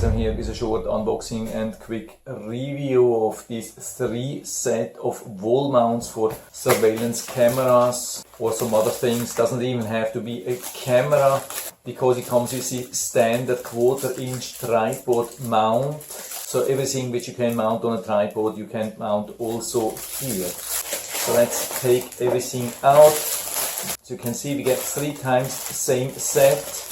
guys, I'm here with a short unboxing and quick review of these 3 set of wall mounts for surveillance cameras or some other things. Doesn't even have to be a camera because it comes with the standard 1/4-inch tripod mount. So everything which you can mount on a tripod you can mount also here. So let's take everything out. So you can see we get 3 times the same set.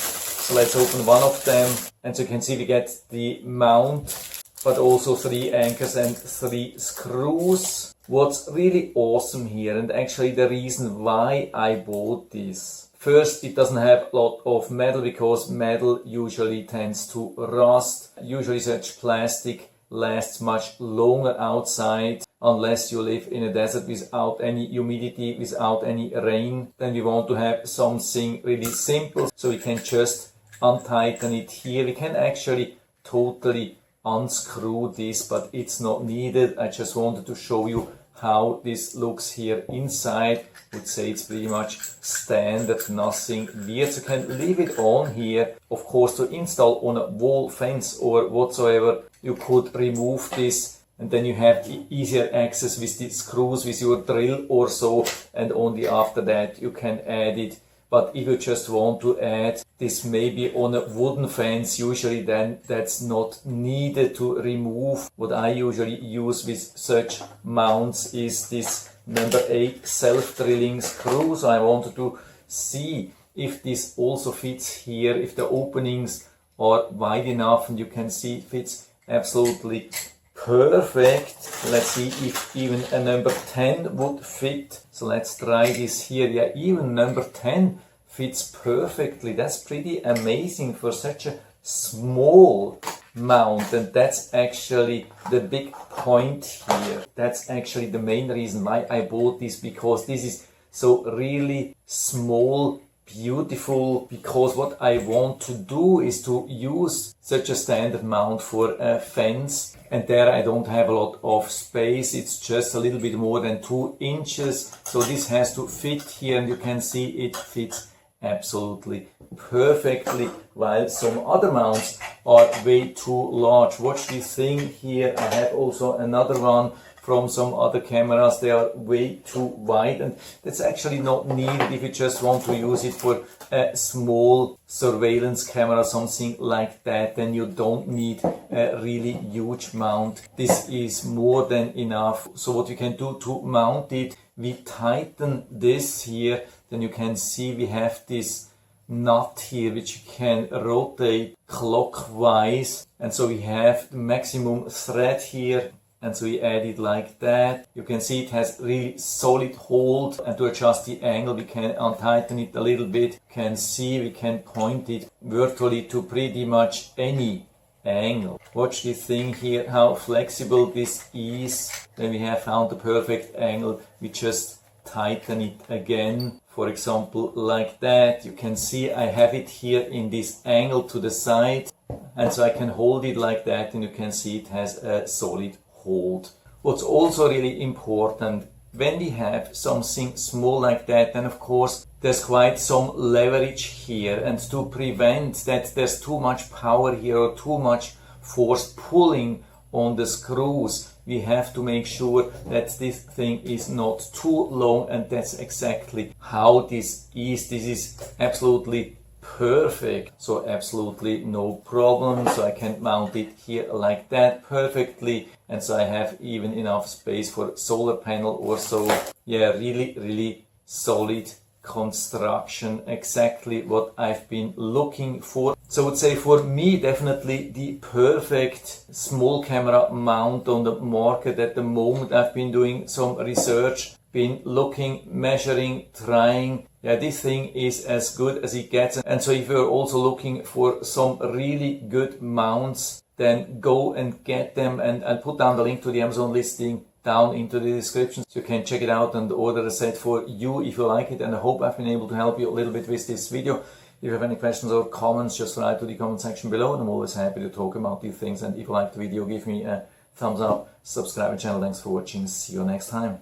So let's open one of them, and so you can see we get the mount, but also 3 anchors and 3 screws. What's really awesome here, and actually the reason why I bought this. First, it doesn't have a lot of metal because metal usually tends to rust. Usually such plastic lasts much longer outside. Unless you live in a desert without any humidity, without any rain, then we want to have something really simple. So we can just untighten it here. We can actually totally unscrew this, but it's not needed. I just wanted to show you how this looks here inside. I would say it's pretty much standard, nothing weird. So you can leave it on here. Of course, to install on a wall fence or whatsoever, you could remove this. And then you have easier access with the screws, with your drill or so, and only after that you can add it. But if you just want to add this maybe on a wooden fence, usually then that's not needed to remove. What I usually use with such mounts is this number 8 self-drilling screw. So I wanted to see if this also fits here, if the openings are wide enough, and you can see it fits absolutely perfect. Let's see if even a number 10 would fit. So let's try this here. Yeah, even number 10 fits perfectly. That's pretty amazing for such a small mount, and that's actually the big point here. That's actually the main reason why I bought this, because this is so really small, beautiful, because what I want to do is to use such a standard mount for a fence, and there I don't have a lot of space. It's just a little bit more than 2 inches, so this has to fit here, and you can see it fits absolutely perfectly, while some other mounts are way too large. Watch this thing here. I have also another one from some other cameras. They are way too wide, and that's actually not needed if you just want to use it for a small surveillance camera, something like that. Then you don't need a really huge mount. This is more than enough. So what you can do to mount it, we tighten this here. Then you can see we have this nut here which you can rotate clockwise, and so we have the maximum thread here. And so we add it like that. You can see it has really solid hold, and to adjust the angle we can untighten it a little bit. You can see we can point it virtually to pretty much any angle. Watch this thing here, how flexible this is. When we have found the perfect angle, we just tighten it again. For example, like that. You can see I have it here in this angle to the side, and so I can hold it like that, and you can see it has a solid hold. What's also really important, when we have something small like that, then of course there's quite some leverage here, and to prevent that there's too much power here or too much force pulling on the screws, we have to make sure that this thing is not too long, and that's exactly how this is. This is absolutely perfect, so absolutely no problem. So I can mount it here like that perfectly, and so I have even enough space for solar panel or so. Yeah, really solid construction, exactly what I've been looking for. So I would say for me definitely the perfect small camera mount on the market at the moment. I've been doing some research, been looking, measuring, trying. Yeah, this thing is as good as it gets. And so if you're also looking for some really good mounts, then go and get them, and I'll put down the link to the Amazon listing down into the description, so you can check it out and order a set for you if you like it. And I hope I've been able to help you a little bit with this video. If you have any questions or comments, just write to the comment section below, and I'm always happy to talk about these things. And if you like the video, give me a thumbs up, subscribe to the channel. Thanks for watching. See you next time.